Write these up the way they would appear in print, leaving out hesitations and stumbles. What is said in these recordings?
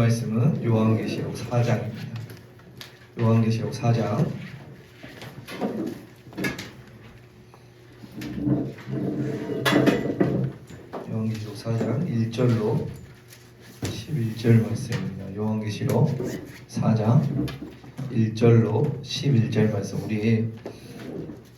말씀은 요한계시록 4장입니다. 요한계시록 4장 요한계시록 4장 1절로 11절 말씀입니다. 요한계시록 4장 1절로 11절 말씀 우리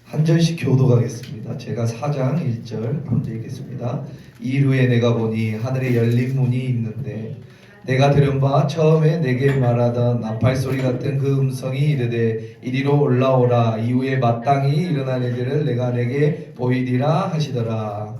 한 절씩 교독하겠습니다. 제가 4장 1절 먼저 읽겠습니다. 이후에 내가 보니 하늘에 열린 문이 있는데 내가 들은 바 처음에 내게 말하던 나팔소리 같은 그 음성이 이르되 이리로 올라오라. 이후에 마땅히 일어날 일들을 내가 내게 보이리라 하시더라.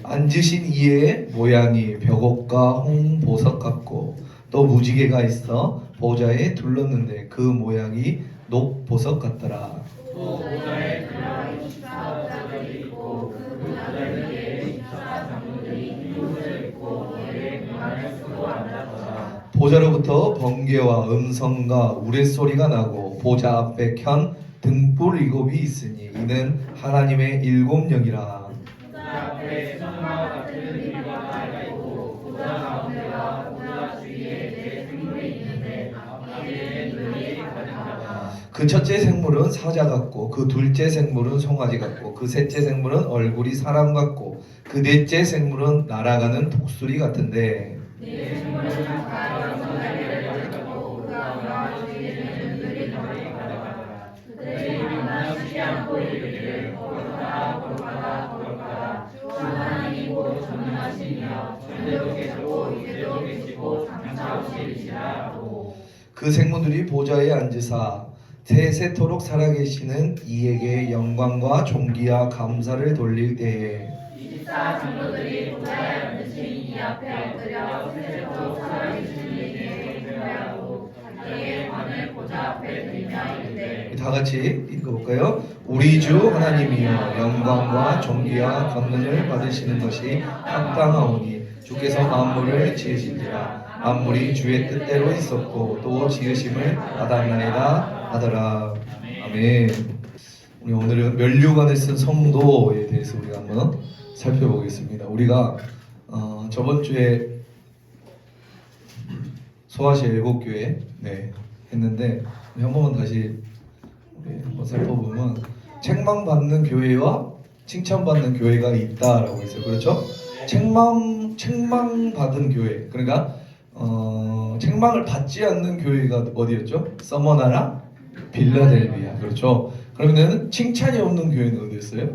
앉으신 이의 모양이 벽옥과 홍보석 같고 또 무지개가 있어 보좌에 둘렀는데 그 모양이 녹보석 같더라. 또 보좌에 들어가 24보좌들이 있고 그 보좌들 위에 24장로들이 휘옷을 입고 머리에 금관을 쓰고 앉았더라. 보좌로부터 번개와 음성과 우레소리가 나고 보좌 앞에 켠 등불 7이 있으니 이는 하나님의 7영이라. 보좌 앞에 천과 같은 일과 나가 있고 보좌 가운데와 보좌 주위에 네 등불이 있는데 앞뒤에 눈이 가득하다. 그 첫째 생물은 사자 같고 그 둘째 생물은 송아지 같고 그 셋째 생물은 얼굴이 사람 같고 그 넷째 생물은 날아가는 독수리 같은데 네 생물은 각각 선자리를 가지고 그 가운데 주위에는 눈이 가득하다. 그들이 만나지 않고 이르기를 거룩하다 거룩하다 거룩하다 주 하나님이 곧 전능하시며 전에도 계시고 이제도 계시고 장차 오시리시라 하고 그 생물들이 보좌에 앉으사 세세토록 살아계시는 이에게 영광과 존귀와 감사를 돌릴 때에 24장로들이 보좌에 앉으신 이 앞에 엎드려 세세토록 살아계시는 이에게 경배하고 자기의 관을 보좌 앞에 들며 이르되 다 같이 읽어볼까요? 우리 주 하나님이여 영광과 존귀와 권능을 받으시는 것이 합당하오니 주께서 만물을 지으신지라. 만물이 주의 뜻대로 있었고 또 지으심을 받았나이다 하더라. 아멘. 우리 오늘은 면류관을 쓴 성도에 대해서 우리가 한번 살펴보겠습니다. 우리가 저번 주에 소아시 일곱교회 했는데 우리 한 번만 다시 우리 한번 살펴보면 책망받는 교회와 칭찬받는 교회가 있다라고 했어요. 그렇죠? 책망받은 교회, 그러니까 책망을 받지 않는 교회가 어디였죠? 서머나라 빌라델비아. 그렇죠? 그러면은 칭찬이 없는 교회는 어디였어요?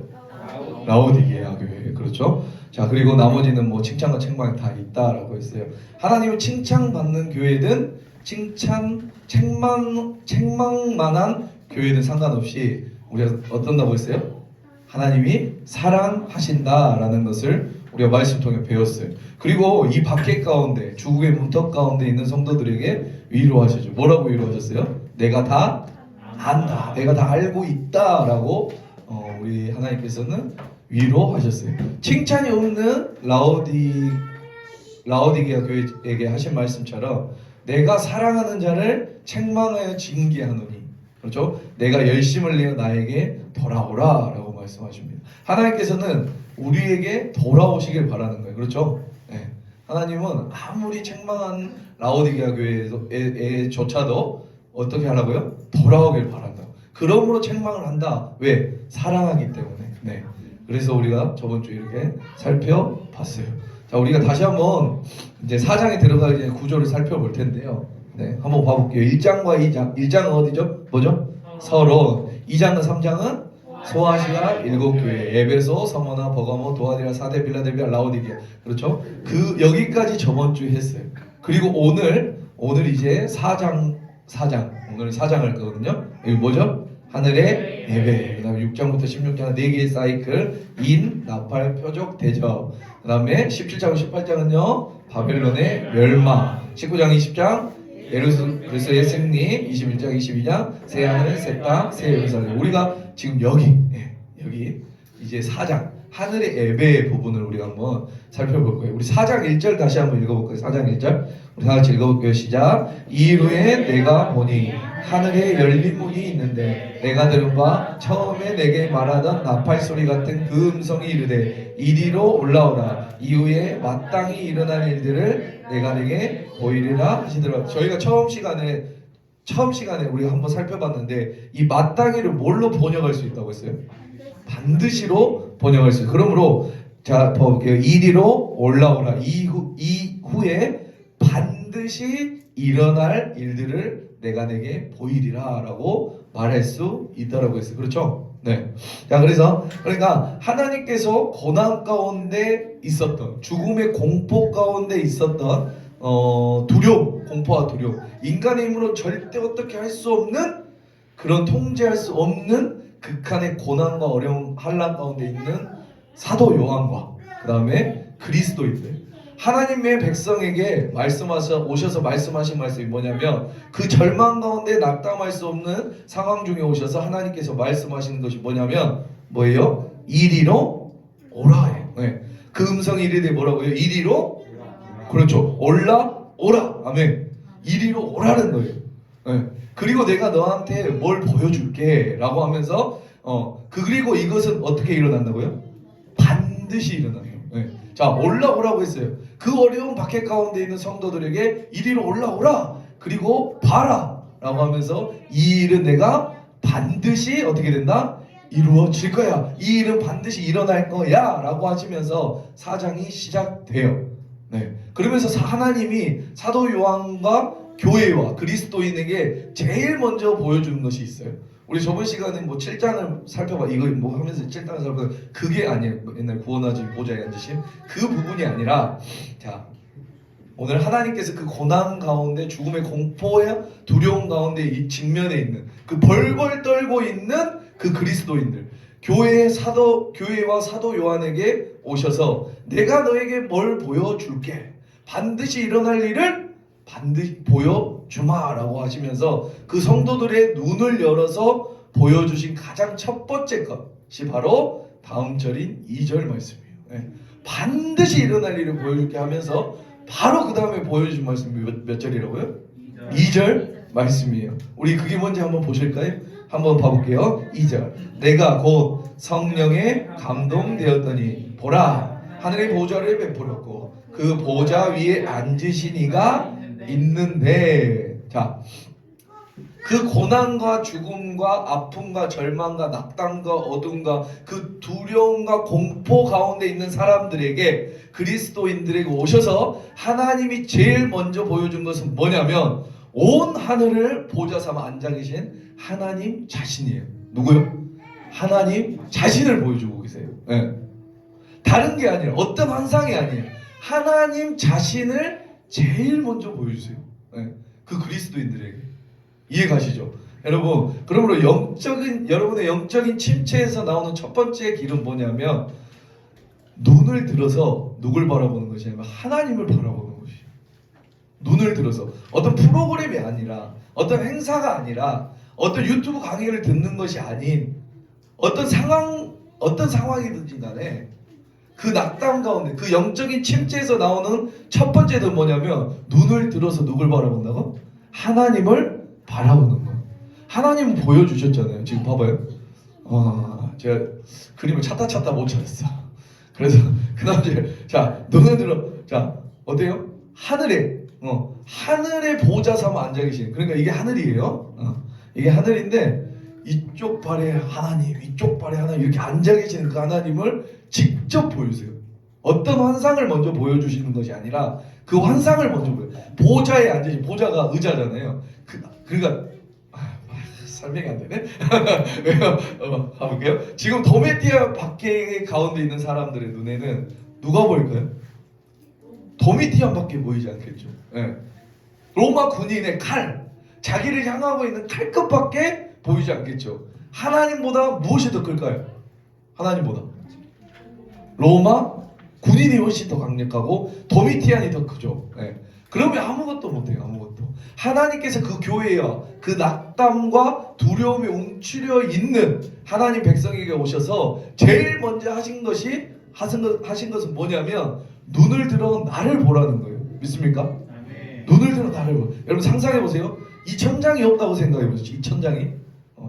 라오디게아 교회. 그렇죠? 자, 그리고 나머지는 뭐 칭찬과 책망이 다 있다라고 했어요. 하나님을 칭찬받는 교회든 책망만한 교회든 상관없이 우리가 어떤다고 했어요? 하나님이 사랑하신다라는 것을 우리가 말씀 통해 배웠어요. 그리고 이 박해 가운데, 주국의 문턱 가운데 있는 성도들에게 위로하시죠. 뭐라고 위로하셨어요? 내가 다 안다, 내가 다 알고 있다라고 우리 하나님께서는 위로하셨어요. 칭찬이 없는 라오디게아 교회에게 하신 말씀처럼 내가 사랑하는 자를 책망하여 징계하노니, 그렇죠? 내가 열심을 내어 나에게 돌아오라라고 말씀하십니다. 하나님께서는 우리에게 돌아오시길 바라는 거예요. 그렇죠? 네. 하나님은 아무리 책망한 라오디게아 교회에조차도 어떻게 하라고요? 돌아오길 바란다. 그러므로 책망을 한다. 왜? 사랑하기 때문에. 네. 그래서 우리가 저번 주에 이렇게 살펴봤어요. 자, 우리가 다시 한번 이제 4장에 들어가기 전에 구조를 살펴볼 텐데요. 네, 한번 봐볼게요. 1장과 2장. 1장은 어디죠? 뭐죠? 서론. 2장은 3장은 소아시아 7교회, 에베소, 서머나, 버가모, 도아디라, 사데, 빌라델비아, 라오디게아. 그렇죠? 여기까지 저번 주에 했어요. 그리고 오늘 이제 4장 오늘 4장 할 거거든요. 여기 뭐죠? 하늘의 예배. 그다음에 6장부터 16장 4개의 사이클, 인, 나팔, 표적, 대접. 그다음에 17장, 18장은요 바벨론의 멸망. 19장, 20장 예루살렘의 승리. 21장, 22장 새 하늘, 새 땅, 새 예루살렘. 우리가 지금 여기 이제 4장 하늘의 예배의 부분을 우리가 한번 살펴볼 거예요. 우리 4장 1절 다시 한번 읽어볼까요? 4장 1절 우리 다 같이 읽어볼게요. 시작. 이후에 내가 보니 하늘에 열린 문이 있는데 내가 들은 바 처음에 내게 말하던 나팔 소리 같은 그 음성이 이르되 이리로 올라오라. 이후에 마땅히 일어날 일들을 내가 내게 보이리라 하시더라. 저희가 처음 시간에 우리가 한번 살펴봤는데 이 마땅히를 뭘로 번역할 수 있다고 했어요? 반드시로 번역할 수 있어요. 그러므로 자 볼게요. 이리로 올라오라. 이후에 반드시 일어날 일들을 내가 내게 보이리라 라고 말할 수 있다라고 했어요. 그렇죠? 네. 자, 그러니까 하나님께서 고난 가운데 있었던, 죽음의 공포 가운데 있었던 두려움, 공포와 두려움, 인간의 힘으로 절대 어떻게 할 수 없는 그런 통제할 수 없는 극한의 고난과 어려움, 환난 가운데 있는 사도 요한과 그 다음에 그리스도인들, 하나님의 백성에게 오셔서 말씀하신 말씀이 뭐냐면 그 절망 가운데 낙담할 수 없는 상황 중에 오셔서 하나님께서 말씀하시는 것이 뭐예요? 이리로 오라예요. 네. 그 음성이 이르되 뭐라고요? 이리로? 그렇죠. 올라오라. 아멘. 이리로 오라는 거예요. 네. 그리고 내가 너한테 뭘 보여줄게 라고 하면서 그리고 이것은 어떻게 일어난다고요? 반드시 일어난다고. 네. 자, 올라오라고 했어요. 그 어려운 박해 가운데 있는 성도들에게 이리로 올라오라. 그리고 봐라 라고 하면서 이 일은 내가 반드시 어떻게 된다? 이루어질 거야. 이 일은 반드시 일어날 거야 라고 하시면서 4장이 시작돼요. 네. 그러면서 하나님이 사도 요한과 교회와 그리스도인에게 제일 먼저 보여주는 것이 있어요. 우리 저번 시간에 7장을 살펴봐 이거 하면서 7장을 살펴봐 그게 아니에요. 옛날 구원하신 보좌에 앉으신 그 부분이 아니라 자 오늘 하나님께서 그 고난 가운데 죽음의 공포와 두려움 가운데 이 직면에 있는 그 벌벌 떨고 있는 그 그리스도인들 교회와 사도 요한에게 오셔서 내가 너에게 뭘 보여줄게 반드시 일어날 일을 반드시 보여주마라고 하시면서 그 성도들의 눈을 열어서 보여주신 가장 첫 번째 것이 바로 다음 절인 2절 말씀이에요. 네. 반드시 일어날 일을 보여줄게 하면서 바로 그 다음에 보여준 말씀이 몇 절이라고요? 2절 말씀이에요. 우리 그게 뭔지 한번 보실까요? 한번 봐볼게요. 2절 내가 곧 성령에 감동되었더니 보라 하늘의 보좌를 베풀었고 그 보좌 위에 앉으신 이가 있는데 자, 그 고난과 죽음과 아픔과 절망과 낙담과 어둠과 그 두려움과 공포 가운데 있는 사람들에게 그리스도인들에게 오셔서 하나님이 제일 먼저 보여준 것은 뭐냐면 온 하늘을 보좌 삼아 앉아 계신 하나님 자신이에요. 누구요? 하나님 자신을 보여주고 계세요. 네. 다른 게 아니라 어떤 환상이 아니에요. 하나님 자신을 제일 먼저 보여주세요. 네. 그 그리스도인들에게. 이해가시죠? 여러분, 그러므로 여러분의 영적인 침체에서 나오는 첫 번째 길은 뭐냐면 눈을 들어서 누굴 바라보는 것이 아니라 하나님을 바라보는 것이에요. 눈을 들어서 어떤 프로그램이 아니라 어떤 행사가 아니라 어떤 유튜브 강의를 듣는 것이 아닌 어떤 상황이든지 간에 그 낙담 가운데 그 영적인 침체에서 나오는 첫 번째는 뭐냐면 눈을 들어서 누굴 바라본다고? 하나님을 바라보는 거예요. 하나님은 보여주셨잖아요. 지금 봐봐요. 제가 그림을 찾다 못 찾았어. 그래서 그 다음에 자 눈을 들어 자 어때요? 하늘에 보좌 삼아 앉아 계신 그러니까 이게 하늘이에요. 이게 하늘인데 이쪽 발에 하나님, 이쪽 발에 하나님 이렇게 앉아 계시는 그 하나님을 직접 보여주세요. 어떤 환상을 먼저 보여주시는 것이 아니라 그 환상을 먼저 보여요. 보좌에 앉으신 보좌가 의자잖아요. 그러니까 설명이 안 되네. 왜요? 가볼게요. 지금 도메티아 박해 가운데 있는 사람들의 눈에는 누가 보일까요? 도미티안밖에 보이지 않겠죠. 네. 로마 군인의 칼, 자기를 향하고 있는 칼끝밖에 보이지 않겠죠. 하나님보다 무엇이 더 클까요? 하나님보다 로마 군인이 훨씬 더 강력하고 도미티안이 더 크죠. 네. 그러면 아무것도 못해요. 아무것도. 하나님께서 그 교회와 그 낙담과 두려움에 움츠려 있는 하나님 백성에게 오셔서 제일 먼저 하신 것은 뭐냐면 눈을 들어 나를 보라는 거예요. 믿습니까? 눈을 들어 나를 보. 여러분 상상해 보세요. 이 천장이 없다고 생각해 보세요. 이 천장이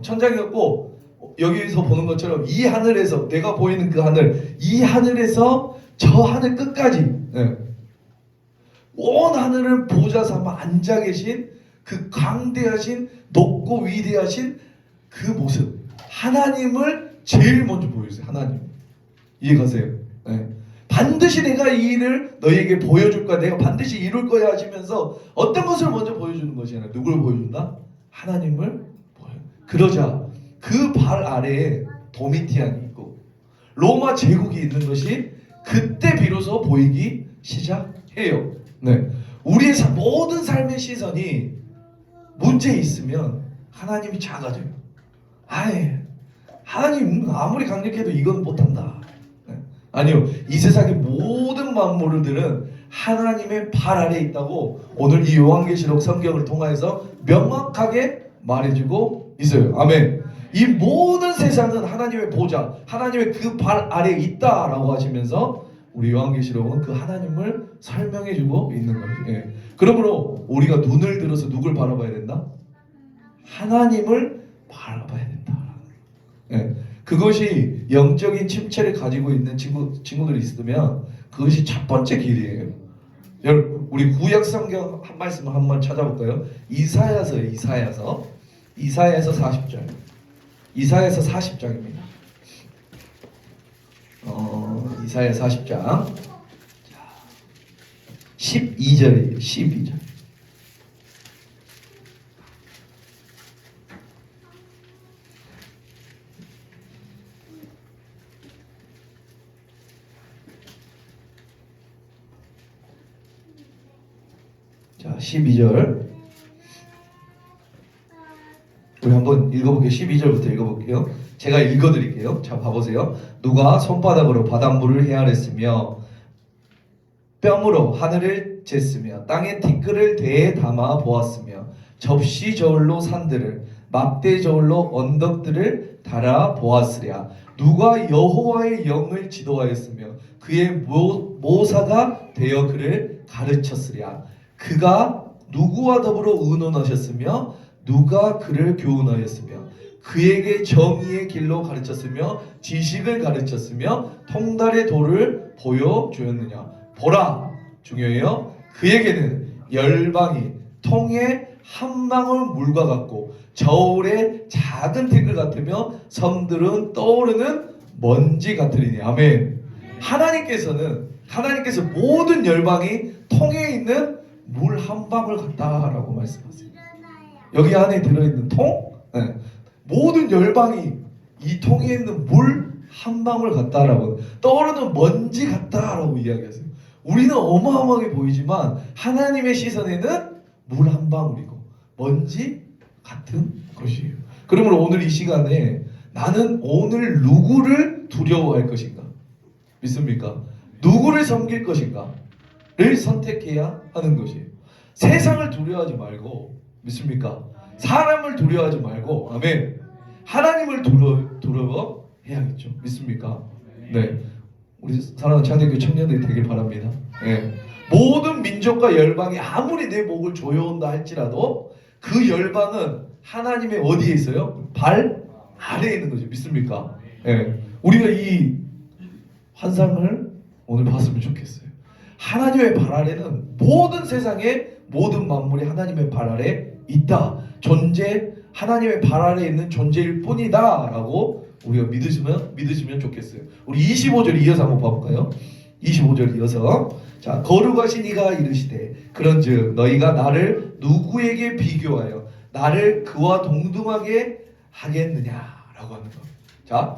천장이 없고 여기서 보는 것처럼 이 하늘에서 내가 보이는 그 하늘, 이 하늘에서 저 하늘 끝까지 온 하늘을 보좌 삼아 앉아 계신 그 광대하신 높고 위대하신 그 모습, 하나님을 제일 먼저 보여주세요. 하나님. 이해가세요? 반드시 내가 이 일을 너희에게 보여줄 거야. 내가 반드시 이룰 거야 하시면서 어떤 것을 먼저 보여주는 것이 아니라 누굴 보여준다? 하나님을 보여. 그러자 그 발 아래에 도미티안이 있고 로마 제국이 있는 것이 그때 비로소 보이기 시작해요. 우리의 모든 삶의 시선이 문제 있으면 하나님이 작아져요. 하나님 아무리 강력해도 이건 못한다. 아니요, 이 세상의 모든 만물들은 하나님의 발 아래에 있다고 오늘 이 요한계시록 성경을 통해서 명확하게 말해주고 있어요. 아멘. 이 모든 세상은 하나님의 보좌, 하나님의 그 발 아래에 있다라고 하시면서 우리 요한계시록은 그 하나님을 설명해주고 있는 거예요. 그러므로 우리가 눈을 들어서 누굴 바라봐야 된다? 하나님을 바라봐야 된다. 그것이 영적인 침체를 가지고 있는 친구들이 있으면 그것이 첫 번째 길이에요. 여러분, 우리 구약 성경 한 말씀 한번 찾아볼까요? 이사야서 40절. 이사야서 40장입니다. 이사야 40장 12절이에요. 12절. 자, 12절. 우리 한번 읽어볼게요. 12절부터 읽어볼게요. 제가 읽어드릴게요. 자, 봐보세요. 누가 손바닥으로 바닷물을 헤아렸으며 뺨으로 하늘을 쟀으며 땅에 티끌을 대에 담아 보았으며 접시 저울로 산들을 막대 저울로 언덕들을 달아 보았으랴. 누가 여호와의 영을 지도하였으며 그의 모사가 되어 그를 가르쳤으랴. 그가 누구와 더불어 의논하셨으며 누가 그를 교훈하였으며 그에게 정의의 길로 가르쳤으며 지식을 가르쳤으며 통달의 도를 보여주었느냐. 보라, 중요해요. 그에게는 열방이 통에 한 방울 물과 같고 저울의 작은 티끌 같으며 섬들은 떠오르는 먼지 같으리니. 아멘. 하나님께서 모든 열방이 통에 있는 물 한 방울 같다라고 말씀하세요. 여기 안에 들어있는 통, 모든 열방이 이 통에 있는 물 한 방울 같다라고, 떠오르는 먼지 같다라고 이야기하세요. 우리는 어마어마하게 보이지만 하나님의 시선에는 물 한 방울이고 먼지 같은 것이에요. 그러므로 오늘 이 시간에 나는 오늘 누구를 두려워할 것인가? 믿습니까? 누구를 섬길 것인가를 선택해야 하는 것이에요. 세상을 두려워하지 말고, 믿습니까? 사람을 두려워하지 말고, 아멘. 하나님을 두려워해야겠죠. 믿습니까? 네. 우리 사랑하는 창대교회 청년들이 되길 바랍니다. 모든 민족과 열방이 아무리 내 목을 조여온다 할지라도 그 열방은 하나님의 어디에 있어요? 발 아래에 있는 거죠. 믿습니까? 우리가 이 환상을 오늘 봤으면 좋겠어요. 하나님의 발 아래는 모든 세상의 모든 만물이 하나님의 발 아래 있다. 하나님의 발 아래에 있는 존재일 뿐이다 라고 우리가 믿으시면 좋겠어요. 우리 25절 이어서 한번 봐볼까요? 25절 이어서, 자, 거룩하신 이가 이르시되 그런즉 너희가 나를 누구에게 비교하여 나를 그와 동등하게 하겠느냐라고 하는 거. 자,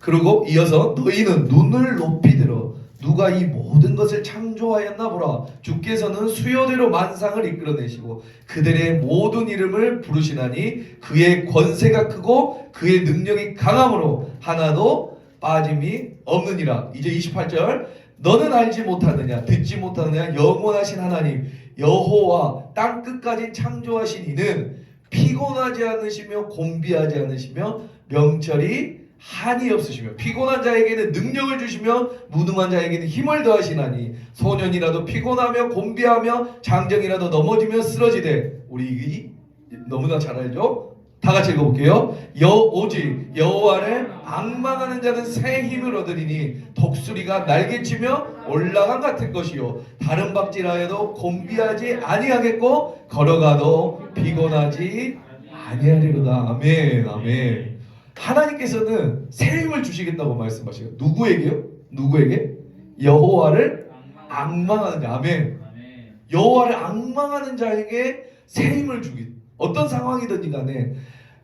그리고 이어서 너희는 눈을 높이 들어 누가 이 모든 것을 창조하였나 보라. 주께서는 수요대로 만상을 이끌어내시고 그들의 모든 이름을 부르시나니 그의 권세가 크고 그의 능력이 강함으로 하나도 빠짐이 없느니라. 이제 28절. 너는 알지 못하느냐 듣지 못하느냐 영원하신 하나님 여호와 땅끝까지 창조하신 이는 피곤하지 않으시며 곤비하지 않으시며 명철이 한이 없으시며 피곤한 자에게는 능력을 주시며 무능한 자에게는 힘을 더하시나니 소년이라도 피곤하며 곤비하며 장정이라도 넘어지며 쓰러지되 우리 너무나 잘 알죠? 다 같이 읽어볼게요. 오직 여호와를 앙망하는 자는 새 힘을 얻으리니 독수리가 날개치며 올라간 같은 것이요 다른 박질하여도 곤비하지 아니하겠고 걸어가도 피곤하지 아니하리로다. 아멘. 아멘. 하나님께서는 새 힘을 주시겠다고 말씀하셔요. 누구에게요? 누구에게? 여호와를 앙망하는 자. 아멘. 여호와를 앙망하는 자에게 새 힘을 주기. 어떤 상황이든지 간에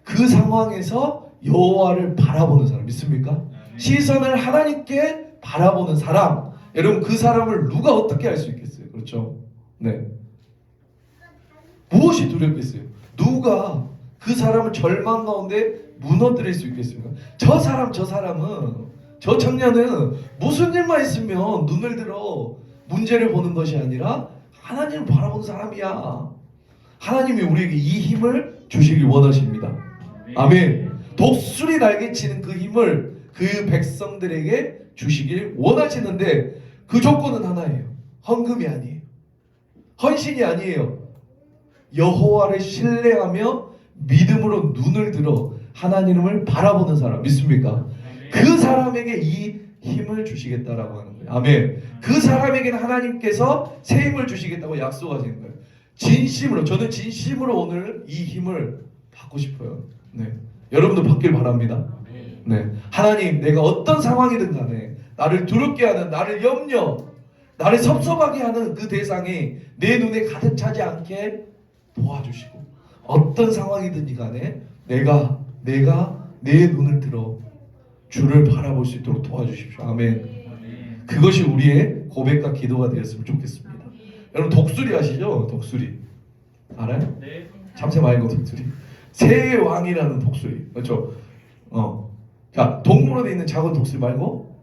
그 상황에서 여호와를 바라보는 사람 믿습니까? 시선을 하나님께 바라보는 사람. 여러분 그 사람을 누가 어떻게 할 수 있겠어요? 그렇죠? 네. 무엇이 두렵겠어요? 누가 그 사람을 절망 가운데 무너뜨릴 수 있겠습니까? 저 사람은 저 청년은 무슨 일만 있으면 눈을 들어 문제를 보는 것이 아니라 하나님을 바라보는 사람이야. 하나님이 우리에게 이 힘을 주시길 원하십니다. 아멘. 독수리 날개치는 그 힘을 그 백성들에게 주시길 원하시는데 그 조건은 하나예요. 헌금이 아니에요. 헌신이 아니에요. 여호와를 신뢰하며 믿음으로 눈을 들어 하나님을 바라보는 사람 믿습니까? 그 사람에게 이 힘을 주시겠다라고 하는 거예요. 아멘. 그 사람에게는 하나님께서 새 힘을 주시겠다고 약속하시는 거예요. 진심으로 저는 진심으로 오늘 이 힘을 받고 싶어요. 네, 여러분도 받길 바랍니다. 네, 하나님 내가 어떤 상황이든 간에 나를 두렵게 하는 나를 염려 나를 섭섭하게 하는 그 대상이 내 눈에 가득 차지 않게 도와주시고 어떤 상황이든지 간에 내가 내 눈을 들어 주를 바라볼 수 있도록 도와주십시오. 아멘. 그것이 우리의 고백과 기도가 되었으면 좋겠습니다. 여러분 독수리 아시죠? 독수리 알아요? 네. 참새 말고 독수리. 새의 왕이라는 독수리. 그렇죠? 자, 동물원에 있는 작은 독수리 말고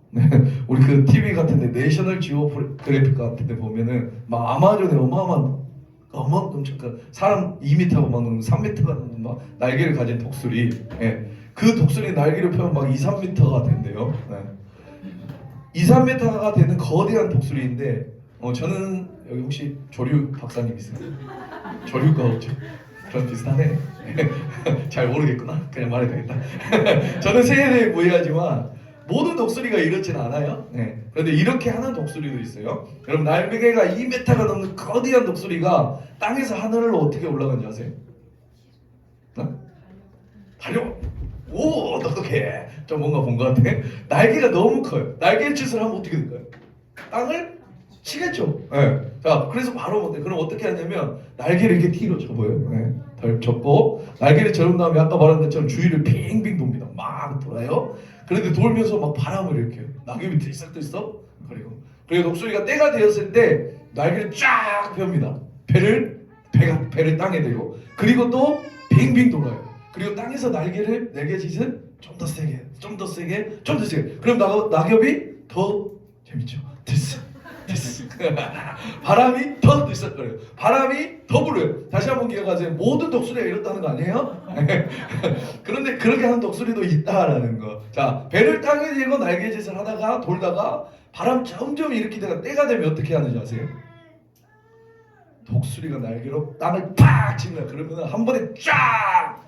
우리 그 TV 같은데 내셔널 지오그래픽 같은데 보면은 막 아마존에 어마어마한 엄청 사람 2m가 막 3m가 넘는 막 날개를 가진 독수리. 예. 그 독수리 날개를 펴면 막 2, 3m가 된대요. 네. 2, 3m가 되는 거대한 독수리인데 저는 여기 혹시 조류 박사님이세요? 조류과 없죠? 그런 비슷하네. 잘 모르겠구나. 그냥 말해야겠다. 저는 새에 대해 무해하지만 모든 독수리가 이렇지는 않아요. 네. 그런데 이렇게 하는 독수리도 있어요. 여러분 날개가 2m가 넘는 거대한 독수리가 땅에서 하늘로 어떻게 올라가는지 아세요? 달려. 오, 어떡해. 좀 뭔가 본 것 같아. 날개가 너무 커요. 날개 짓을 하면 어떻게 될까요? 땅을 치겠죠. 네. 자, 그래서 바로 못해. 그럼 어떻게 하냐면 날개를 이렇게 뒤로 접어요. 네. 덜 접고 날개를 접은 다음에 아까 말한 것처럼 주위를 빙빙 돕니다. 막 돌아요. 그런데 돌면서 막 바람을 일으켜요. 낙엽이 들썩들썩. 그리고 독수리가 때가 되었을 때 날개를 쫙 펴니다. 배를 땅에 대고 그리고 또 빙빙 돌아요. 그리고 땅에서 날개짓은 좀 더 세게. 그럼 낙엽이 더 재밌죠. 됐어. 바람이 더 들썩거려요. 바람이 더 불어요. 다시 한번 기억하세요. 모든 독수리가 이렇다는 거 아니에요? 그런데 그렇게 하는 독수리도 있다라는 거. 자, 배를 땅에 대고 날개짓을 하다가 돌다가 바람 점점 일으키다가 때가 되면 어떻게 하는지 아세요? 독수리가 날개로 땅을 팍 치면 그러면 한 번에 쫙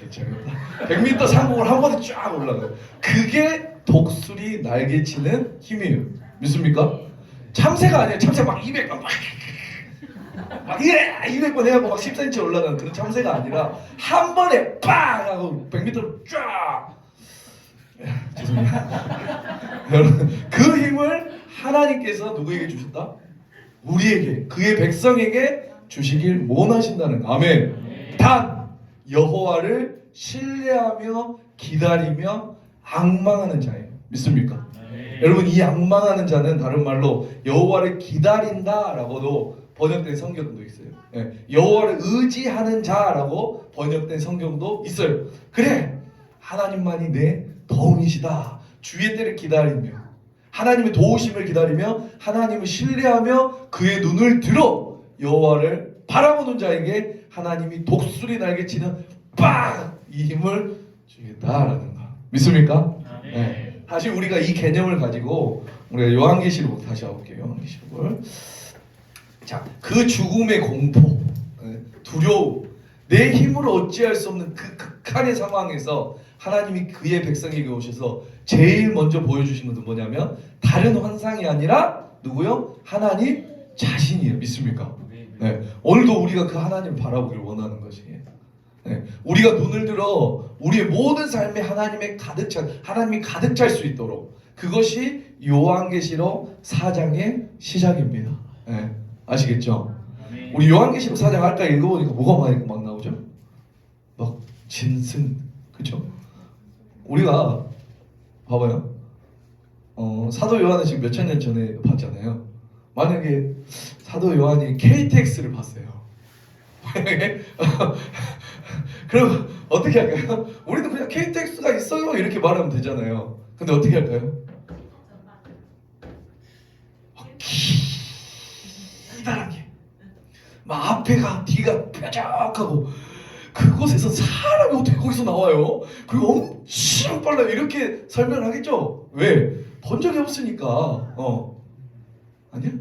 재밌다. 100m 상공을 한 번에 쫙 올라가요. 그게 독수리 날개치는 힘이에요. 믿습니까? 참새가 아니에요. 참새 막 200번 막 200번 해갖고 막 10cm 올라가는 그런 참새가 아니라 한 번에 팍 하고 100m로 쫙. 죄송합니다. 여러분 그 힘을 하나님께서 누구에게 주셨다? 우리에게 그의 백성에게 주시길 원하신다는 거. 아멘. 단 여호와를 신뢰하며 기다리며 앙망하는 자예요. 믿습니까? 여러분 이 앙망하는 자는 다른 말로 여호와를 기다린다라고도 번역된 성경도 있어요. 여호와를 의지하는 자라고 번역된 성경도 있어요. 그래 하나님만이 내 도움이시다. 주의 때를 기다리며 하나님의 도우심을 기다리며 하나님을 신뢰하며 그의 눈을 들어 여호와를 바라보는 자에게 하나님이 독수리 날개치는 빵! 이 힘을 주겠다라는 거 믿습니까? 네. 다시 우리가 이 개념을 가지고 우리가 요한계시록 다시 와볼게요. 요한계시록을. 자, 그 죽음의 공포, 두려움, 내 힘으로 어찌할 수 없는 그 극한의 상황에서 하나님이 그의 백성에게 오셔서 제일 먼저 보여주신 것은 뭐냐면 다른 환상이 아니라 누구요? 하나님 자신이에요. 믿습니까? 네. 오늘도 우리가 그 하나님을 바라보길 원하는 것이에요. 네. 우리가 눈을 들어 우리의 모든 삶에 하나님이 가득 찰 수 있도록 그것이 요한계시록 4장의 시작입니다. 네. 아시겠죠? 우리 요한계시록 4장 아까 읽어보니까 뭐가 막 나오죠? 막 진승, 그렇죠? 우리가 봐봐요. 사도 요한은 지금 몇천 년 전에 봤잖아요. 만약에 사도 요한이 KTX를 봤어요. 만약에 그럼 어떻게 할까요? 우리는 그냥 KTX가 있어요 이렇게 말하면 되잖아요. 근데 어떻게 할까요? 기다랗게 막 앞에가 뒤가 뾰족하고 그곳에서 사람이 어떻게 거기서 나와요? 그리고 엄청 빨라요. 이렇게 설명을 하겠죠? 왜? 본 적이 없으니까. 아니야?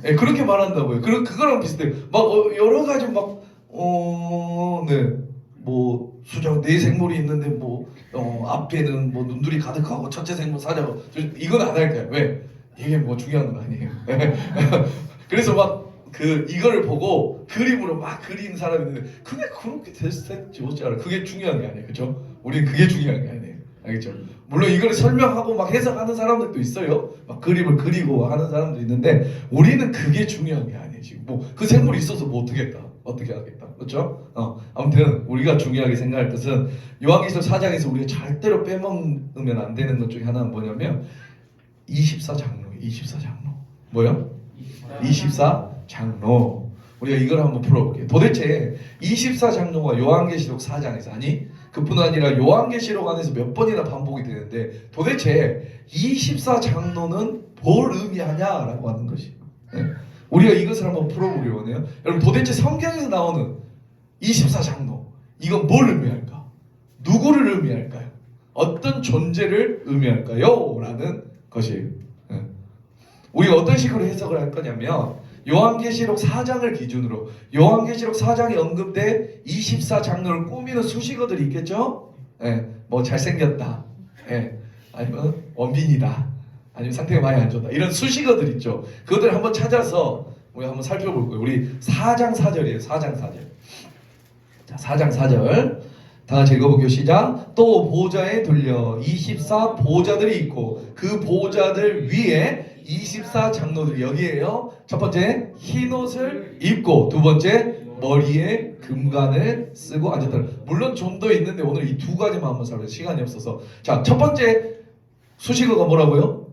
네, 그렇게 말한다고요. 그거랑 비슷해요. 막 여러 가지 뭐 수정 네 생물이 있는데 앞에는 뭐 눈들이 가득하고 첫째 생물 사자고 이건 안 할까요? 왜? 이게 뭐 중요한 건 아니에요. 그래서 이거를 보고 그림으로 막 그리는 사람이 있는데 그게 그렇게 됐을지 어찌 알아. 그게 중요한 게 아니에요. 그렇죠? 우리는 그게 중요한 게 아니에요. 알겠죠? 물론 이걸 설명하고 막 해석하는 사람들도 있어요. 막 그림을 그리고 하는 사람도 있는데 우리는 그게 중요한 게 아니에요. 지금 그 생물이 있어서 뭐 어떻게 하겠다. 그렇죠? 아무튼 우리가 중요하게 생각할 것은 요한계시록 4장에서 우리가 절대로 빼먹으면 안 되는 것 중에 하나는 뭐냐면 24장로예요. 24장로. 뭐요? 24장로. 우리가 이걸 한번 풀어볼게요. 도대체 24장로가 요한계시록 4장에서 그뿐 아니라 요한계시록 안에서 몇 번이나 반복이 되는데 도대체 24장로는 뭘 의미하냐라고 하는 것이 우리가 이것을 한번 풀어보기 원해요. 여러분 도대체 성경에서 나오는 24장로 이건 뭘 의미할까? 누구를 의미할까요? 어떤 존재를 의미할까요? 라는 것이에요. 우리가 어떤 식으로 해석을 할 거냐면 요한계시록 4장을 기준으로 요한계시록 4장에 언급된 24장로를 꾸미는 수식어들이 있겠죠? 뭐 잘생겼다, 아니면 원빈이다, 아니면 상태가 많이 안 좋다 이런 수식어들 있죠. 그것들을 한번 찾아서 우리 한번 살펴볼 거예요. 우리 4장 4절이에요. 4장 4절. 자, 4장 4절 다 같이 읽어볼게요. 시작. 또 보좌에 돌려 24 보좌들이 있고 그 보좌들 위에 24장로들이 여기에요. 첫 번째 흰 옷을 입고 두 번째 머리에 금관을 쓰고 앉았다. 물론 좀 더 있는데 오늘 이 두 가지만 한번 살펴요. 시간이 없어서. 자, 첫 번째 수식어가 뭐라고요?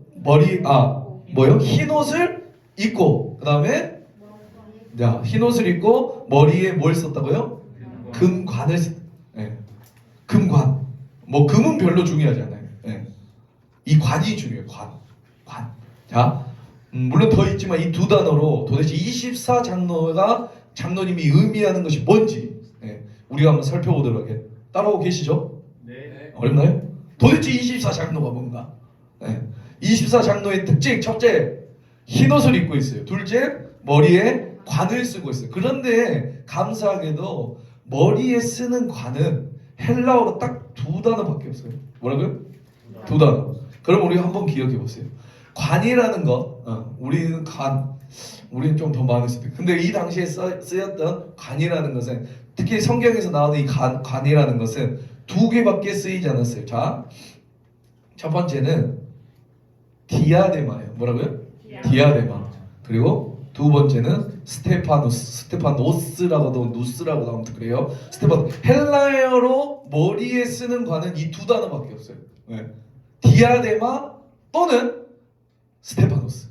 흰 옷을 입고 그 다음에 흰 옷을 입고 머리에 뭘 썼다고요? 금관을 금관. 뭐 금은 별로 중요하지 않아요. 이 관이 중요해요. 관. 자, 물론 더 있지만 이 두 단어로 도대체 24장로가 장로님이 의미하는 것이 뭔지 우리가 한번 살펴보도록 하게. 따라오고 계시죠? 네. 어렵나요? 도대체 24장로가 뭔가? 24장로의 특징 첫째 흰옷을 입고 있어요. 둘째 머리에 관을 쓰고 있어요. 그런데 감사하게도 머리에 쓰는 관은 헬라어로 딱 두 단어밖에 없어요. 뭐라고요? 두 단어. 그럼 우리가 한번 기억해 보세요. 관이라는 것, 우리는 좀 더 많을 수도 있고, 근데 이 당시에 쓰였던 관이라는 것은 특히 성경에서 나오는 이 관이라는 것은 두 개밖에 쓰이지 않았어요. 자, 첫 번째는 디아데마예요. 뭐라고요? 디아데마. 그리고 두 번째는 스테파노스라고도 누스라고도 아무튼 그래요. 헬라어로 머리에 쓰는 관은 이 두 단어밖에 없어요. 디아데마 또는 스테파노스.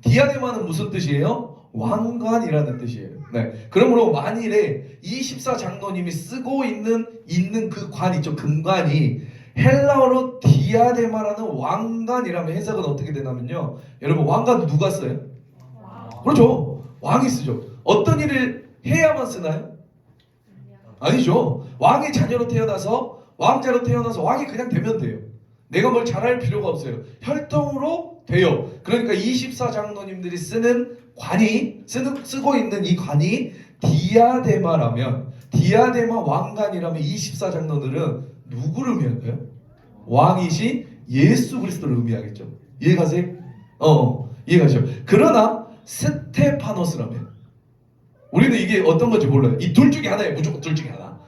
디아데마는 무슨 뜻이에요? 왕관이라는 뜻이에요. 그러므로 만일에 24장로님이 쓰고 있는 그 관 있죠. 금관이 헬라어로 디아데마라는 왕관이라면 해석은 어떻게 되냐면요. 여러분 왕관 누가 써요? 그렇죠. 왕이 쓰죠. 어떤 일을 해야만 쓰나요? 아니죠. 왕의 자녀로 태어나서 왕자로 태어나서 왕이 그냥 되면 돼요. 내가 뭘 잘할 필요가 없어요. 혈통으로 돼요. 그러니까 24장로님들이 쓰는 관이 쓰고 있는 이 관이 디아데마라면, 디아데마 왕관이라면 24장로들은 누구를 의미할까요? 왕이신 예수 그리스도를 의미하겠죠. 이해가세요? 이해가죠. 그러나 스테파노스라면 우리는 이게 어떤 건지 몰라요. 이 둘 중에 하나예요. 무조건 둘 중에 하나.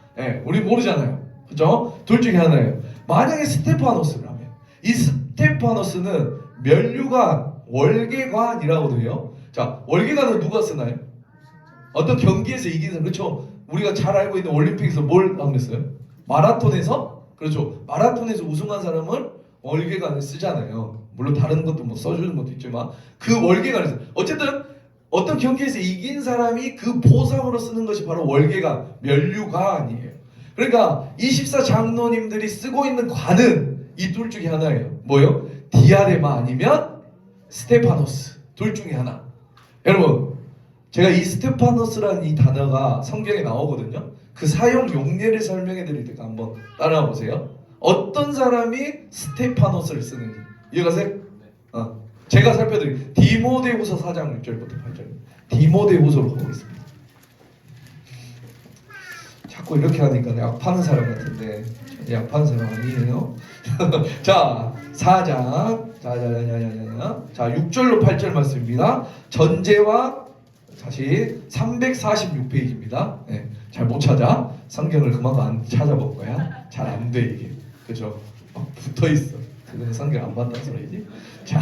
우리 모르잖아요. 그죠? 둘 중에 하나예요. 만약에 스테파노스라면, 이 스테파노스는 면류관, 월계관이라고도 해요. 자, 월계관은 누가 쓰나요? 어떤 경기에서 이기는 사람. 그렇죠? 우리가 잘 알고 있는 올림픽에서 뭘 하면서요? 마라톤에서? 그렇죠. 마라톤에서 우승한 사람을 월계관을 쓰잖아요. 물론 다른 것도 뭐 써주는 것도 있지만 그 월계관에서 어쨌든 어떤 경기에서 이긴 사람이 그 보상으로 쓰는 것이 바로 월계관, 면류관이에요. 그러니까 24장로님들이 쓰고 있는 관은 이 둘 중에 하나예요. 뭐요? 디아데마 아니면 스테파노스. 둘 중에 하나. 여러분, 제가 이 스테파노스라는 이 단어가 성경에 나오거든요. 그 사용 용례를 설명해 드릴 테니까 한번 따라와 보세요. 어떤 사람이 스테파노스를 쓰는지 이해가세요? 제가 살펴드릴게요. 디모데후서 4장 6절부터 8절. 디모데후서로 가보겠습니다. 자꾸 이렇게 하니까 약 파는 사람 같은데 약 파는 사람 아니에요. 자, 4장 자 6절로 8절 말씀입니다. 전제와 다시 346페이지입니다. 잘 못 찾아. 성경을 그만큼 안 찾아볼 거야. 잘 안 돼 이게. 그죠? 붙어 있어. 그거는 성경 안 봤다는 소리지. 자,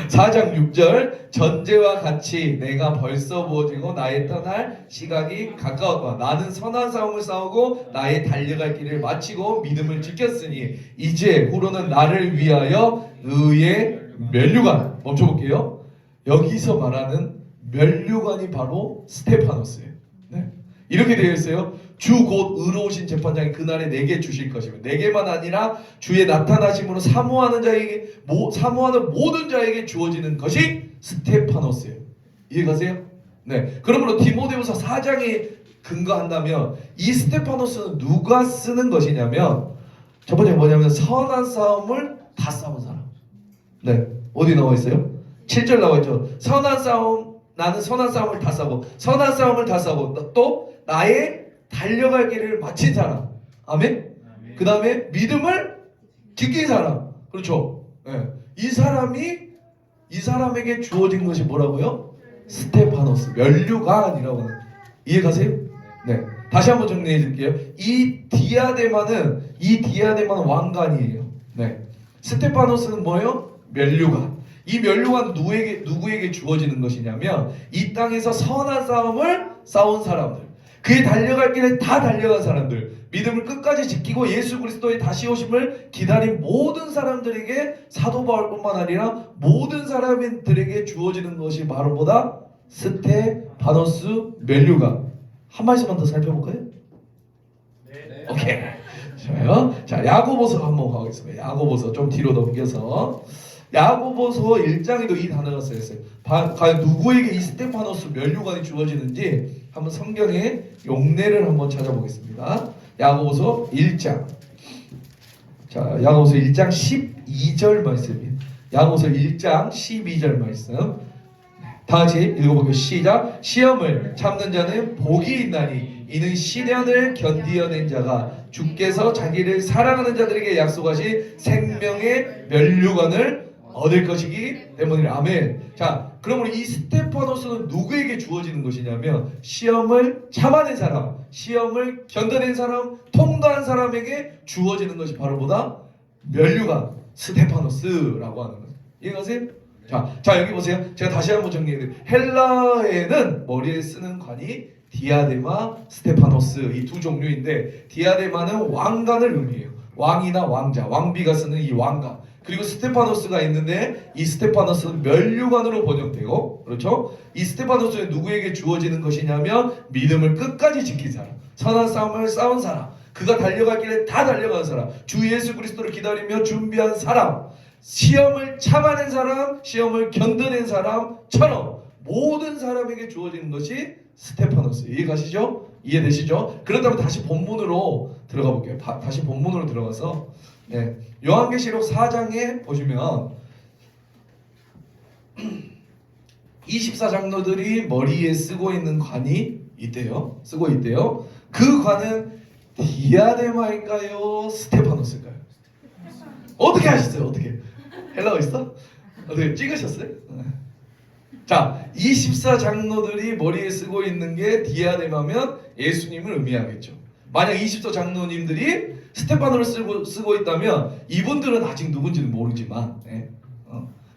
4장 6절. 전제와 같이 내가 벌써 부어지고 나의 떠날 시각이 가까웠다. 나는 선한 싸움을 싸우고 나의 달려갈 길을 마치고 믿음을 지켰으니 이제 후로는 나를 위하여 의의 면류관. 멈춰볼게요. 여기서 말하는 면류관이 바로 스테파노스예요. 이렇게 되어 있어요. 주 곧 의로우신 재판장이 그날에 내게 주실 것이며 내게만 아니라 주의 나타나심으로 사모하는 모든 자에게 주어지는 것이 스테파노스예요. 이해가세요? 그러므로 디모데후서 4장에 근거한다면 이 스테파노스는 누가 쓰는 것이냐면 첫 번째 뭐냐면 선한 싸움을 다 싸운 사람. 어디 나와 있어요? 7절 나와 있죠. 나는 선한 싸움을 다 싸고 선한 싸움을 다 싸고 또 나의 달려갈 길을 마친 사람. 아멘. 그 다음에 믿음을 지킨 사람. 그렇죠. 이 사람에게 주어진 것이 뭐라고요? 스테파노스, 면류관이라고 하는. 이해가세요? 다시 한번 정리해 드릴게요. 이 디아데마는 왕관이에요. 스테파노스는 뭐예요? 면류관. 이 면류관 누구에게 주어지는 것이냐면 이 땅에서 선한 싸움을 싸운 사람들, 그의 달려갈 길에 다 달려간 사람들, 믿음을 끝까지 지키고 예수 그리스도의 다시 오심을 기다린 모든 사람들에게 사도 바울뿐만 아니라 모든 사람들에게 주어지는 것이 바로 뭐다? 스테파노스 면류관. 한 말씀만 더 살펴볼까요? 오케이. 좋아요. 자, 야고보서 한번 가겠습니다. 야고보서 좀 뒤로 넘겨서 야고보서 1장에도 이 단어가 쓰였어요. 과연 누구에게 이 스테파노스 면류관이 주어지는지 한번 성경의 용례를 한번 찾아보겠습니다. 야고보서 1장. 자, 야고보서 1장 12절 말씀이에요. 야고보서 1장 12절 말씀. 다 같이 읽어볼게요. 시작. 시험을 참는 자는 복이 있나니 이는 시련을 견디어낸 자가 주께서 자기를 사랑하는 자들에게 약속하신 생명의 면류관을 얻을 것이기 때문이라. 아멘. 자, 그러므로 이 스테파노스는 누구에게 주어지는 것이냐면 시험을 참아낸 사람, 시험을 견뎌낸 사람, 통과한 사람에게 주어지는 것이 바로 뭐다? 면류관, 스테파노스라고 하는 거예요. 이해가세요? 자 여기 보세요. 제가 다시 한번 정리해드릴게요. 헬라에는 머리에 쓰는 관이 디아데마, 스테파노스 이 두 종류인데 디아데마는 왕관을 의미해요. 왕이나 왕자, 왕비가 쓰는 이 왕관. 그리고 스테파노스가 있는데 이 스테파노스는 면류관으로 번역되고, 그렇죠? 이 스테파노스는 누구에게 주어지는 것이냐면 믿음을 끝까지 지킨 사람, 선한 싸움을 싸운 사람, 그가 달려갈 길에 다 달려간 사람, 주 예수 그리스도를 기다리며 준비한 사람, 시험을 참아낸 사람, 시험을 견뎌낸 사람처럼 모든 사람에게 주어지는 것이 스테파노스. 이해가시죠? 이해되시죠? 그렇다면 다시 본문으로 들어가 볼게요. 다시 본문으로 들어가서 요한계시록 4장에 보시면 24장로들이 머리에 쓰고 있는 관이 있대요. 쓰고 있대요. 그 관은 디아데마일까요? 스테파노스일까요? 어떻게 하셨어요? 어떻게? 헬라어 있어? 어떻게 찍으셨어요? 자, 24장로들이 머리에 쓰고 있는 게 디아데마면 예수님을 의미하겠죠. 만약 24장로님들이 스테파노를 쓰고 있다면 이분들은 아직 누군지는 모르지만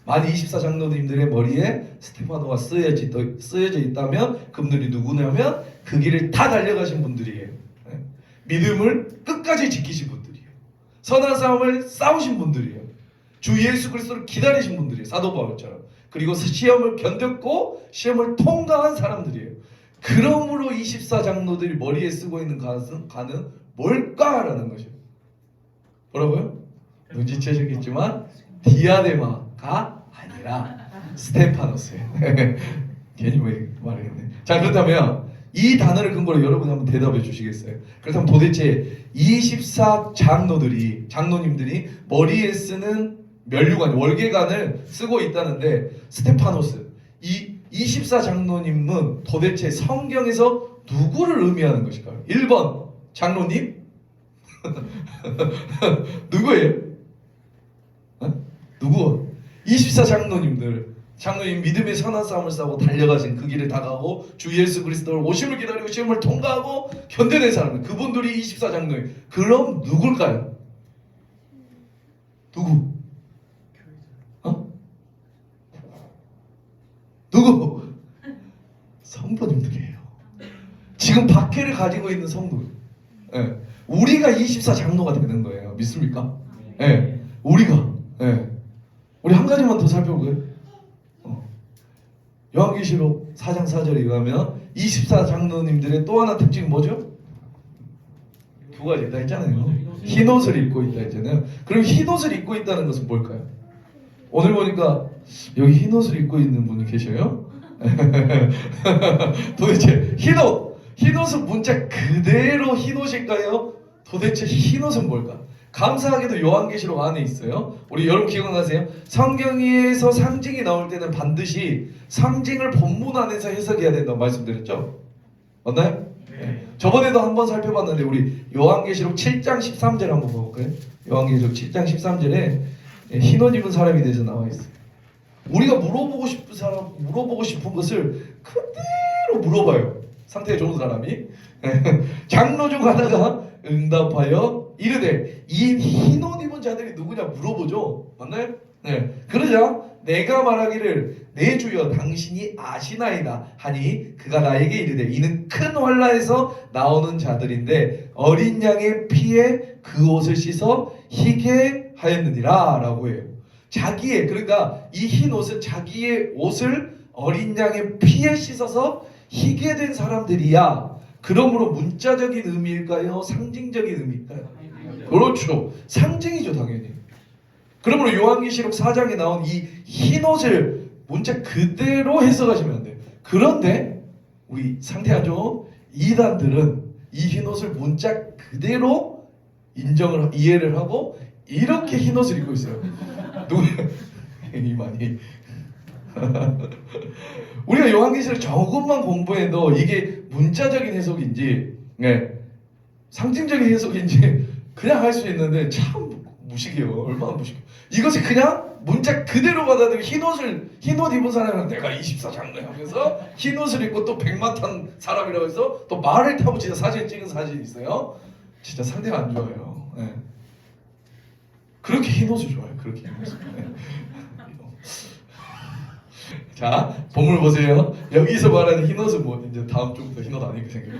만약 24장로님들의 머리에 스테파노가 쓰여져 있다면 그분들이 누구냐면 그 길을 다 달려가신 분들이에요. 믿음을 끝까지 지키신 분들이에요. 선한 싸움을 싸우신 분들이에요. 주 예수 그리스도를 기다리신 분들이에요. 사도 바울처럼. 그리고 시험을 견뎠고 시험을 통과한 사람들이에요. 그러므로 24장로들이 머리에 쓰고 있는 관은 뭘까라는 거죠. 뭐라고요? 눈치채셨겠지만 디아데마가 아니라 스테파노스예요. 괜히 왜 말했네. 자, 그렇다면 이 단어를 근거로 여러분이 한번 대답해 주시겠어요? 그렇다면 도대체 24장로님들이 머리에 쓰는 면류관, 월계관을 쓰고 있다는데 스테파노스, 이 24장로님은 도대체 성경에서 누구를 의미하는 것일까요? 1번 장로님? 누구예요? 누구? 24장로님들. 장로님 믿음의 선한 싸움을 싸우고 달려가신 그 길을 다가고 주 예수 그리스도를 오심을 기다리고 시험을 통과하고 견뎌낸 사람들, 그분들이 24장로님. 그럼 누굴까요? 누구? 누구? 성도님들이에요. 지금 박해를 가지고 있는 성도. 우리가 24장로가 되는 거예요. 믿습니까? 우리가. 우리 한 가지만 더 살펴볼까요? 요한계시록 4장 4절에 의하면 24장로님들의 또 하나 특징은 뭐죠? 두 가지 있다 했잖아요. 흰 옷을 입고 있다 했잖아요. 그럼 흰 옷을 입고 있다는 것은 뭘까요? 오늘 보니까 여기 흰 옷을 입고 있는 분이 계셔요. 도대체 흰 옷은 문자 그대로 흰 옷일까요? 도대체 흰 옷은 뭘까? 감사하게도 요한계시록 안에 있어요. 우리 여러분 기억나세요? 성경에서 상징이 나올 때는 반드시 상징을 본문 안에서 해석해야 된다고 말씀드렸죠? 맞나요? 네. 저번에도 한번 살펴봤는데 우리 요한계시록 7장 13절 한번 볼까요? 요한계시록 7장 13절에 흰옷 입은 사람에 대해서 나와 있어요. 우리가 물어보고 싶은 것을 그대로 물어봐요. 상태가 좋은 사람이. 장로 중 하나가 응답하여 이르되 이 흰옷 입은 자들이 누구냐 물어보죠. 맞나요? 그러자 내가 말하기를 내 주여 당신이 아시나이다 하니 그가 나에게 이르되 이는 큰 환난에서 나오는 자들인데 어린 양의 피에 그 옷을 씻어 희게 하였느니라 라고 해요. 그러니까 이 흰 옷은 자기의 옷을 어린 양의 피에 씻어서 희게 된 사람들이야. 그러므로 문자적인 의미일까요? 상징적인 의미일까요? 그렇죠. 상징이죠, 당연히. 그러므로 요한계시록 4장에 나온 이 흰옷을 문자 그대로 해석하시면 안 돼요. 그런데 우리 상태 안 좋은 이단들은 이 흰옷을 문자 그대로 이해를 하고 이렇게 흰옷을 입고 있어요. 많이 우리가 요한계시록 조금만 공부해도 이게 문자적인 해석인지 상징적인 해석인지 그냥 할 수 있는데 참 무식해요. 얼마나 무식해요. 이것이 그냥 문자 그대로 받아들이고 흰옷 입은 사람은 내가 24장로야 하면서 흰옷을 입고 또 백마 탄 사람이라고 해서 또 말을 타고 진짜 사진 찍은 사진이 있어요. 진짜 상태가 안 좋아요. 그렇게 흰옷을 좋아해요. 그렇게 흰옷을. 자, 본문 보세요. 여기서 말하는 흰옷은 뭐 이제 다음 주부터 흰옷 안 입게 생겨요.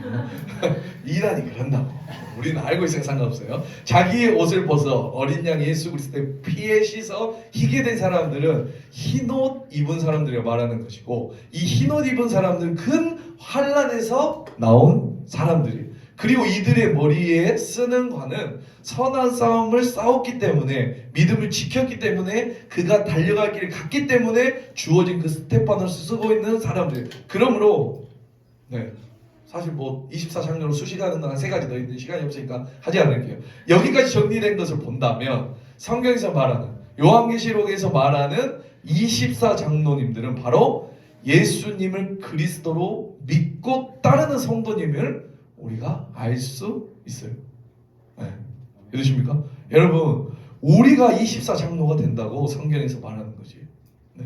이단이 그런다고. 우리는 알고 있으면 상관없어요. 자기의 옷을 벗어 어린 양 예수 그리스도의 피에 씻어 희게 된 사람들은 흰옷 입은 사람들이 말하는 것이고, 이 흰옷 입은 사람들은 큰 환난에서 나온 사람들이에요. 그리고 이들의 머리에 쓰는 관은 선한 싸움을 싸웠기 때문에, 믿음을 지켰기 때문에, 그가 달려갈 길을 갔기 때문에 주어진 그 스테파노를 쓰고 있는 사람들. 그러므로 사실 뭐 24장로로 수시하는 한 3가지 더 있는 시간이 없으니까 하지 않을게요. 여기까지 정리된 것을 본다면 성경에서 말하는, 요한계시록에서 말하는 24장로님들은 바로 예수님을 그리스도로 믿고 따르는 성도님을 우리가 알 수 있어요. 네. 믿으십니까? 여러분, 우리가 24장로가 된다고 성경에서 말하는 거지. 네.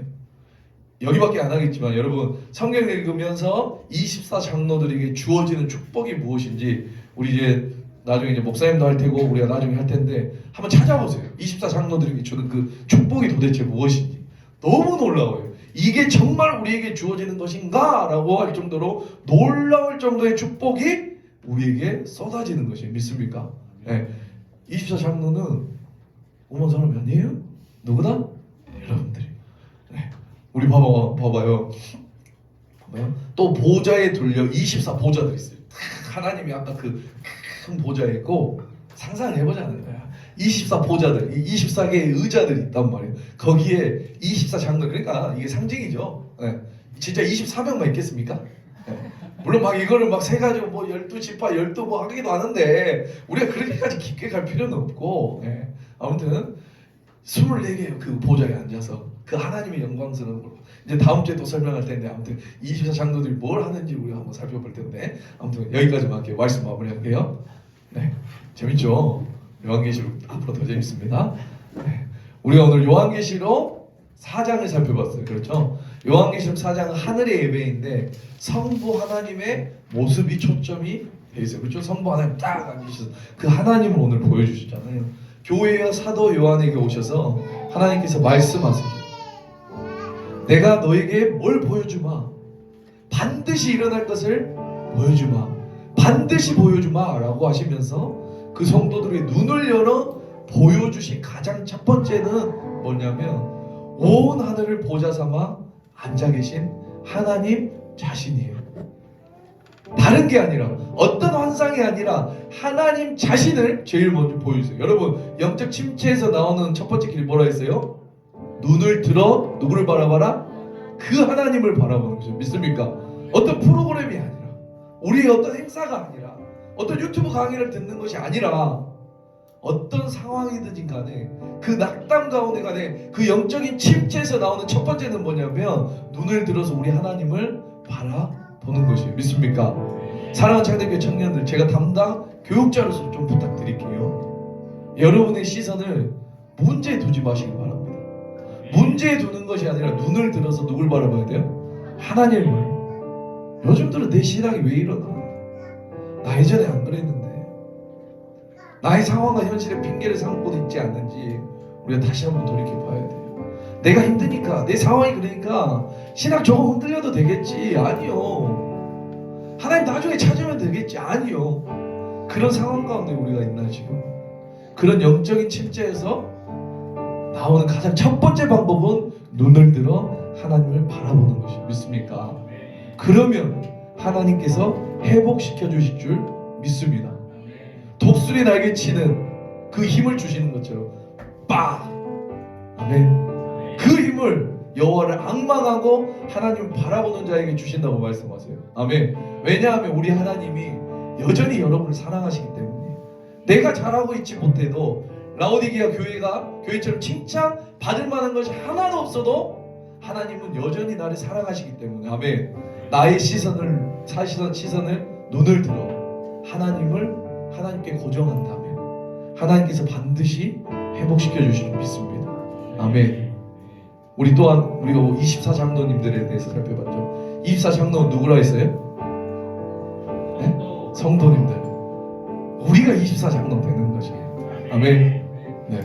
여기밖에 안 하겠지만 여러분, 성경 읽으면서 24장로들에게 주어지는 축복이 무엇인지 우리 이제 나중에 이제 목사님도 할 테고 우리가 나중에 할 텐데 한번 찾아보세요. 24장로들에게 주는 그 축복이 도대체 무엇인지. 너무 놀라워요. 이게 정말 우리에게 주어지는 것인가? 라고 할 정도로 놀라울 정도의 축복이 우리에게 쏟아지는 것이 믿습니까? 네. 24장로는 오만 사람이 아니에요? 누구다? 여러분들이. 네. 우리 봐봐요. 또 보좌에 돌려 24보좌들이 있어요. 하나님이 아까 그 큰 보좌에 있고 상상을 해보자는 거야. 24보좌들, 24개의 의자들이 있단 말이에요. 거기에 24장로, 그러니까 이게 상징이죠. 네. 진짜 24명만 있겠습니까? 네. 물론 막 이거를 막 세가지고 뭐 12지파 12뭐 하기도 하는데 우리가 그렇게까지 깊게 갈 필요는 없고, 네. 아무튼 24개의 그 보좌에 앉아서 그 하나님의 영광스러운 걸로 이제 다음 주에 또 설명할 텐데, 아무튼 24장로들이 뭘 하는지 우리가 한번 살펴볼 텐데, 아무튼 여기까지만 할게요. 말씀 마무리할게요. 네, 재밌죠? 요한계시록 앞으로 더 재밌습니다. 네. 우리가 오늘 요한계시록 4장을 살펴봤어요. 그렇죠? 요한계시록 4장은 하늘의 예배인데 성부 하나님의 모습이 초점이 돼 있어요. 그렇죠? 성부 하나님 딱 앉으셔서 그 하나님을 오늘 보여주시잖아요. 교회와 사도 요한에게 오셔서 하나님께서 말씀하세요. 내가 너에게 뭘 보여주마. 반드시 일어날 것을 보여주마. 반드시 보여주마 라고 하시면서 그 성도들의 눈을 열어 보여주신 가장 첫 번째는 뭐냐면 온 하늘을 보좌 삼아 앉아 계신 하나님 자신이에요. 다른 게 아니라, 어떤 환상이 아니라 하나님 자신을 제일 먼저 보여주세요. 여러분, 영적 침체에서 나오는 첫 번째 길이 뭐라 했어요? 눈을 들어 누구를 바라봐라? 그 하나님을 바라보는 거죠. 믿습니까? 어떤 프로그램이 아니라, 우리의 어떤 행사가 아니라, 어떤 유튜브 강의를 듣는 것이 아니라, 어떤 상황이든지 간에 그 낙담 가운데 간에 그 영적인 침체에서 나오는 첫 번째는 뭐냐면 눈을 들어서 우리 하나님을 바라보는 것이에요. 믿습니까? 사랑하는 창대교회 청년들, 제가 담당 교육자로서 좀 부탁드릴게요. 여러분의 시선을 문제에 두지 마시기 바랍니다. 문제에 두는 것이 아니라 눈을 들어서 누굴 바라봐야 돼요? 하나님을. 요즘들은 내 신앙이 왜 이러나? 나 예전에 안 그랬는데. 나의 상황과 현실에 핑계를 삼고 있지 않는지 우리가 다시 한번 돌이켜봐야 돼요. 내가 힘드니까, 내 상황이 그러니까 신앙 조금 흔들려도 되겠지. 아니요. 하나님 나중에 찾으면 되겠지. 아니요. 그런 상황 가운데 우리가 있나 지금? 그런 영적인 침체에서 나오는 가장 첫 번째 방법은 눈을 들어 하나님을 바라보는 것이 믿습니까? 그러면 하나님께서 회복시켜 주실 줄 믿습니다. 독수리 날개 치는 그 힘을 주시는 것처럼 빡! 아멘. 그 힘을 여호와를 앙망하고 하나님을 바라보는 자에게 주신다고 말씀하세요. 아멘. 왜냐하면 우리 하나님이 여전히 여러분을 사랑하시기 때문에, 내가 잘하고 있지 못해도 라오디게아 교회처럼 칭찬 받을 만한 것이 하나도 없어도 하나님은 여전히 나를 사랑하시기 때문에, 아멘. 나의 시선을 눈을 들어 하나님께 고정한다면 하나님께서 반드시 회복시켜 주실 줄 믿습니다. 아멘. 우리 또한 우리가 24장로님들에 대해서 살펴봤죠. 24장로는 누구라 했어요? 네? 성도님들. 우리가 24장로 되는 것이에요. 아멘. 네.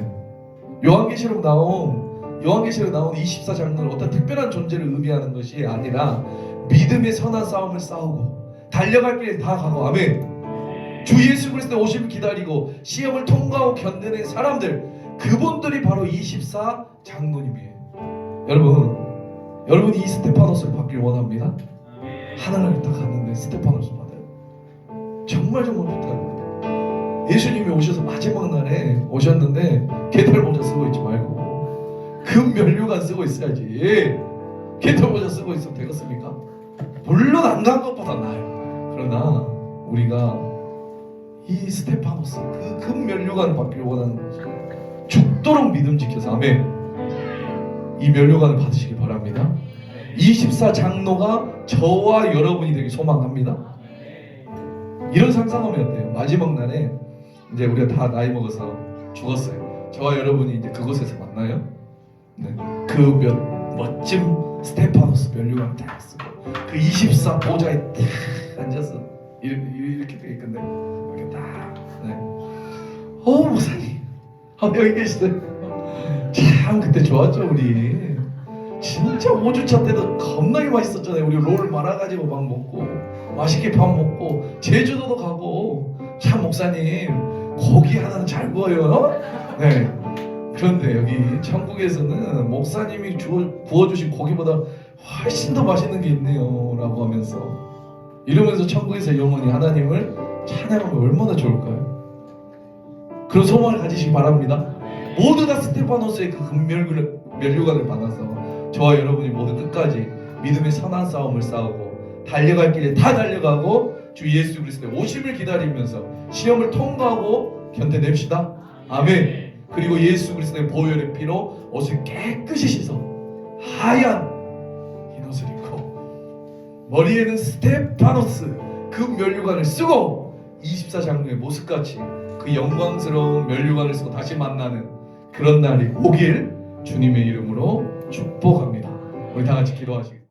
요한계시록 나온 24장로는 어떤 특별한 존재를 의미하는 것이 아니라 믿음의 선한 싸움을 싸우고 달려갈 길에 다 가고, 아멘. 주 예수 그리스도의 오심을 기다리고 시험을 통과하고 견디는 사람들, 그분들이 바로 24장로님이에요. 여러분이 이 스테파노스를 받길 원합니다. 하늘을 딱 갔는데 스테파노스 받아요. 정말 부탁합니다. 예수님이 오셔서 마지막 날에 오셨는데 깃털 모자 쓰고 있지 말고 금 면류관 쓰고 있어야지. 깃털 모자 쓰고 있으면 되겠습니까? 물론 안 간 것보다 나아요. 그러나 우리가 이 스테파노스 그 금면류관을 받기를 원하는 거죠. 죽도록 믿음 지켜서 아멘. 이 면류관을 받으시기 바랍니다. 24장로가 저와 여러분이 되길 소망합니다. 이런 상상하면 어때요? 마지막 날에 이제 우리가 다 나이 먹어서 죽었어요. 저와 여러분이 이제 그곳에서 만나요. 네. 그 멋진 스테파노스 면류관을 딱 쓰고 그 24 보좌에 딱 앉아서 이렇게 돼 있건데 이렇게 딱. 네. 목사님, 여기 계시대. 참 그때 좋았죠 우리. 진짜 5주차 때도 겁나게 맛있었잖아요. 우리 롤 말아가지고 막 먹고 맛있게 밥 먹고 제주도도 가고. 참 목사님 고기 하나는 잘 구워요. 네. 그런데 여기 천국에서는 목사님이 구워주신 고기보다 훨씬 더 맛있는 게 있네요 라고 하면서 이러면서 천국에서 영원히 하나님을 찬양하면 얼마나 좋을까요? 그런 소망을 가지시기 바랍니다. 모두 다 스테파노스의 그 금면류관을 받아서 저와 여러분이 모두 끝까지 믿음의 선한 싸움을 싸우고 달려갈 길에 다 달려가고 주 예수 그리스도의 오심을 기다리면서 시험을 통과하고 견뎌냅시다. 아멘. 그리고 예수 그리스도의 보혈의 피로 옷을 깨끗이 씻어 하얀 흰 옷을 입고 머리에는 스테파노스 그 면류관을 쓰고 24장로의 모습같이 그 영광스러운 면류관을 쓰고 다시 만나는 그런 날이 오길 주님의 이름으로 축복합니다. 우리 다 같이 기도하시겠습니다.